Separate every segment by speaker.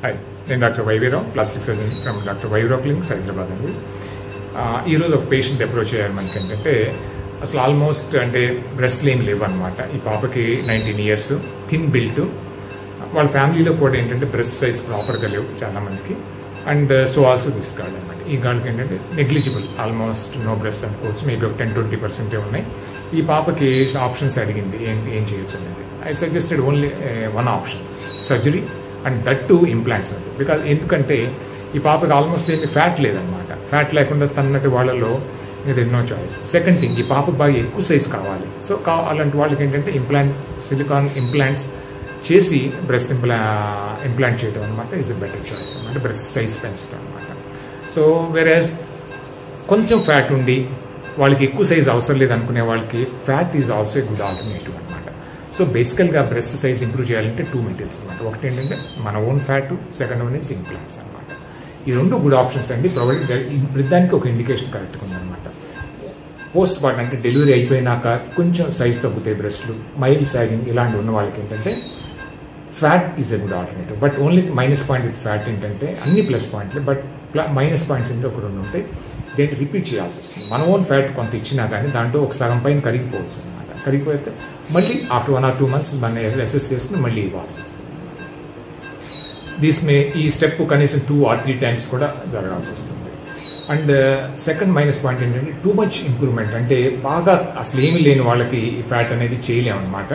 Speaker 1: Hi, నేను doctor YV Rao, plastic surgeon from doctor YV Rao clinics, Hyderabad అండి. ఈరోజు ఒక పేషెంట్ అప్రోచ్ అయ్యారు మనకి. ఏంటంటే అసలు ఆల్మోస్ట్ అంటే బ్రెస్ట్లు ఏమి లేవు అనమాట. ఈ పాపకి 19 years, థిన్ బిల్ట్. వాళ్ళ ఫ్యామిలీలో కూడా ఏంటంటే బ్రెస్ట్ సైజ్ ప్రాపర్గా లేవు చాలా మందికి. And so also this guard అనమాట. ఈ గార్డ్కి ఏంటంటే నెగ్లిజిబుల్, ఆల్మోస్ట్ నో బ్రెస్ట్ అనుకోవచ్చు. మేబీ ఒక 10-20% ఉన్నాయి. ఈ పాపకి ఆప్షన్స్ అడిగింది, ఏం చేయొచ్చు అనేది. I suggested only one option, surgery, and that to implants అండి. బికాజ్ ఎందుకంటే ఈ పాపకి ఆల్మోస్ట్ ఏంటి ఫ్యాట్ లేదనమాట. ఫ్యాట్ లేకుండా తన్నటి వాళ్ళలో ఇది ఎన్నో చాయిస్. సెకండ్ థింగ్, ఈ పాపకు బాగా ఎక్కువ సైజ్ కావాలి. సో అలాంటి వాళ్ళకి ఏంటంటే సిలికాన్ ఇంప్లాంట్స్ చేసి బ్రెస్ట్ ఇంప్లాంట్ చేయడం అనమాట ఈజ్ ఎ బెటర్ చాయిస్ అనమాట. బ్రెస్ట్ సైజ్ పెంచడం అనమాట. సో వేరేజ్ కొంచెం ఫ్యాట్ ఉండి వాళ్ళకి ఎక్కువ సైజ్ అవసరం లేదు అనుకునే వాళ్ళకి fat is also good alternative అనమాట. సో బేసికల్గా బ్రెస్ట్ సైజ్ ఇంప్రూవ్ చేయాలంటే 2 మెటీరియల్స్ అనమాట. ఒకటి ఏంటంటే మన own fat, second one is implants అనమాట. ఈ 2 గుడ్ ఆప్షన్స్ అండి. ప్రతిదానికి ఒక ఇండికేషన్ కరెక్ట్గా ఉందన్నమాట. పోస్ట్ పార్టం అంటే డెలివరీ అయిపోయినాక కొంచెం సైజ్ తగ్గుతాయి బ్రెస్ట్లు, మైల్డ్ సాగింగ్ ఇలాంటి ఉన్న వాళ్ళకి ఏంటంటే fat is a good alternative. But only minus point with fat ఏంటంటే అన్ని ప్లస్ పాయింట్లే, బట్ మైనస్ పాయింట్స్ ఏంటంటే ఒక 2 ఉంటాయి. దేంట్లో రిపీట్ చేయాల్సి వస్తుంది. మన ఓన్ ఫ్యాట్ కొంత ఇచ్చినా కానీ దాంట్లో ఒక సగం పైన కరిగిపోవచ్చు అనమాట. కరిగిపోతే మళ్ళీ ఆఫ్టర్ 1 or 2 months మన అసెస్ చేసుకుని మళ్ళీ ఇవ్వాల్సి వస్తుంది. ఈ స్టెప్ కనీసం 2 or 3 times కూడా జరగాల్సి వస్తుంది. అండ్ సెకండ్ మైనస్ పాయింట్ ఏంటంటే టూ మచ్ ఇంప్రూవ్మెంట్. అంటే బాగా అసలు ఏమీ లేని వాళ్ళకి ఈ ఫ్యాట్ అనేది చేయలేమన్నమాట.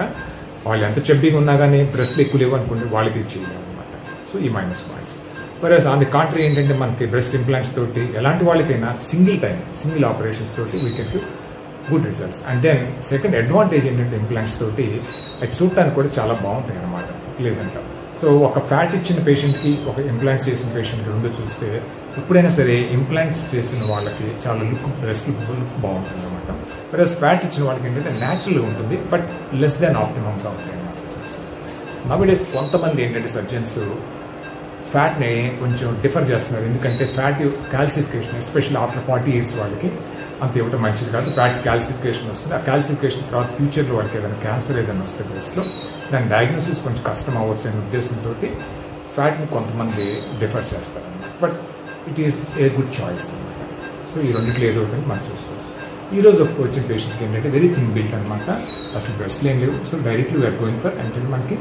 Speaker 1: వాళ్ళు ఎంత చెబ్బీగా ఉన్నా కానీ బ్రెస్ట్లు ఎక్కువ లేవు అనుకోండి, వాళ్ళకి చేయలేము అనమాట. సో ఈ minus points. Whereas on the contrary ఏంటంటే మనకి బ్రెస్ట్ ఇంప్లాంట్స్ తోటి ఎలాంటి వాళ్ళకైనా సింగిల్ ఆపరేషన్స్ తోటి we can give good results. And then second advantage ఏంటంటే ఇంప్లాంట్స్ తోటి అది చూడటానికి కూడా చాలా బాగుంటాయి అనమాట, ప్లేజెంట్గా. సో ఒక ఫ్యాట్ ఇచ్చిన పేషెంట్కి, ఒక ఇంప్లాంట్స్ చేసిన పేషెంట్కి రెండు చూస్తే ఎప్పుడైనా సరే ఇంప్లాంట్స్ చేసిన వాళ్ళకి చాలా బ్రెస్ట్ లుక్ బాగుంటుంది అనమాట. వైరస్ ఫ్యాట్ ఇచ్చిన వాళ్ళకి ఏంటంటే న్యాచురల్గా ఉంటుంది, బట్ లెస్ దాన్ ఆప్టిమమ్గా ఉంటాయి అనమాట. నౌడేస్ కొంతమంది ఏంటంటే సర్జన్స్ ఫ్యాట్ని కొంచెం డిఫర్ చేస్తున్నారు. ఎందుకంటే fat calcification especially after 40 years వాళ్ళకి అంత ఇవ్వడం మంచిది కాదు. ఫ్యాట్ క్యాల్సిఫికేషన్ వస్తుంది. ఆ క్యాల్సిఫికేషన్ తర్వాత ఫ్యూచర్లో వాళ్ళకి ఏదైనా క్యాన్సర్ ఏదైనా వస్తే బ్రెస్ట్లో దాని డయాగ్నోసిస్ కొంచెం కష్టం అవ్వచ్చు అనే ఉద్దేశంతో ఫ్యాట్ని కొంతమంది డిఫర్ చేస్తారు. But it is a good choice అనమాట. సో ఈ రెండింటిలో ఏదో ఒకటి మనం చూసుకోవచ్చు. ఈరోజు వచ్చిన పేషెంట్కి ఏంటంటే వెరీ థిన్ బిల్ట్ అనమాట. అసలు బ్రెస్ట్లు ఏం లేవు. So directly we're going for అంటే మనకి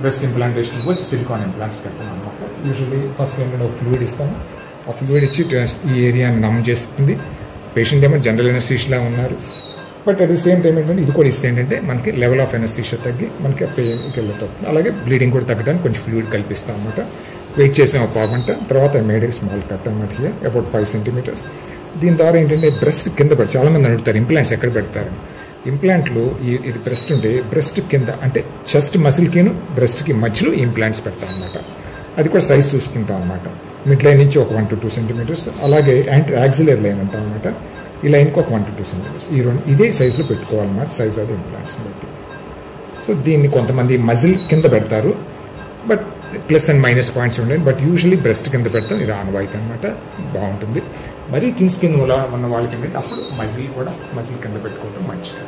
Speaker 1: బ్రెస్ట్ ఇంప్లాంటేషన్ వచ్చి సిలికాన్ ఇంప్లాంట్స్ పెడతాం అనమాట. యూజువల్లీ ఫస్ట్ ఏంటంటే ఒక ఫ్లూయిడ్ ఇస్తాము. ఆ ఫ్లూయిడ్ ఇచ్చి ఈ ఏరియాని నమ్ చేస్తుంది. పేషెంట్ ఏమో జనరల్ ఎనస్థీషియా ఉన్నారు. But at the same time ఏంటంటే ఇది కూడా ఇస్తే ఏంటంటే మనకి లెవెల్ ఆఫ్ ఎనస్థీషియా తగ్గి మనకి పెయిన్కి వెళ్ళటం, అలాగే బ్లీడింగ్ కూడా తగ్గడానికి కొంచెం ఫ్లూయిడ్ కల్పిస్తాం అనమాట. వెయిట్ చేసాం ఒక పావుగంట తర్వాత మేడ్ ఏ స్మాల్ కట్ అనమాట. Hear about 5 centimeters. దీని ద్వారా ఏంటంటే బ్రెస్ట్ కింద పెడతారు. చాలామంది అడుగుతారు ఇంప్లాంట్స్ ఎక్కడ పెడతారు. ఇంప్లాంట్లు ఇది బ్రెస్ట్ ఉంటే బ్రెస్ట్ కింద అంటే చెస్ట్ మసిల్కిను బ్రెస్ట్కి మధ్యలో ఇంప్లాంట్స్ పెడతాం అనమాట. అది కూడా సైజ్ చూసుకుంటాం అనమాట. మిడ్ లైన్ నుంచి ఒక 1 to 2 centimeters, అలాగే యాక్సిలరీ లైన్ అంటాం అనమాట. ఈ లైన్కి ఒక 1 to 2 centimeters. ఈ రెండు ఇదే సైజులో పెట్టుకోవాలన్నమాట, సైజ్ ఆఫ్ ఇంప్లాంట్స్ని బట్టి. సో దీన్ని కొంతమంది మజిల్ కింద పెడతారు, but plus and minus points ఉండండి. బట్ యూజువల్లీ బ్రెస్ట్ కింద పెడతాం. ఇది ఆనవాయితీ అనమాట, బాగుంటుంది. మరీ థిన్ స్కిన్ ఉన్న వాళ్ళకి ఏంటంటే అప్పుడు మజిల్ కింద పెట్టుకోవడం మంచిది.